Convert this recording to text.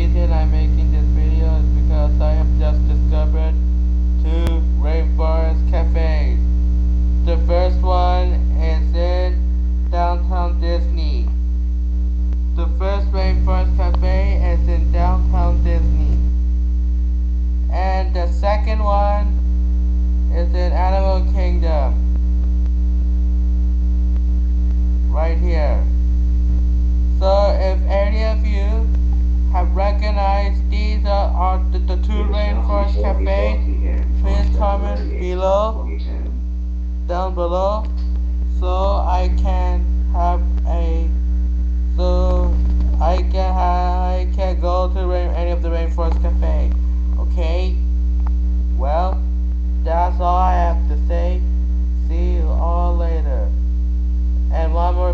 reason I'm making this video is because I have just discovered two rainforest cafes. The first one is in downtown Disney. The first rainforest cafe is in downtown Disney. And the second one is in Animal Kingdom. Right here. So if any of you have recognized these are the two rainforest cafes, please comment below, down below, so I can have a I can go to any of the rainforest cafe. Okay. Well, that's all I have to say. See you all later. And one more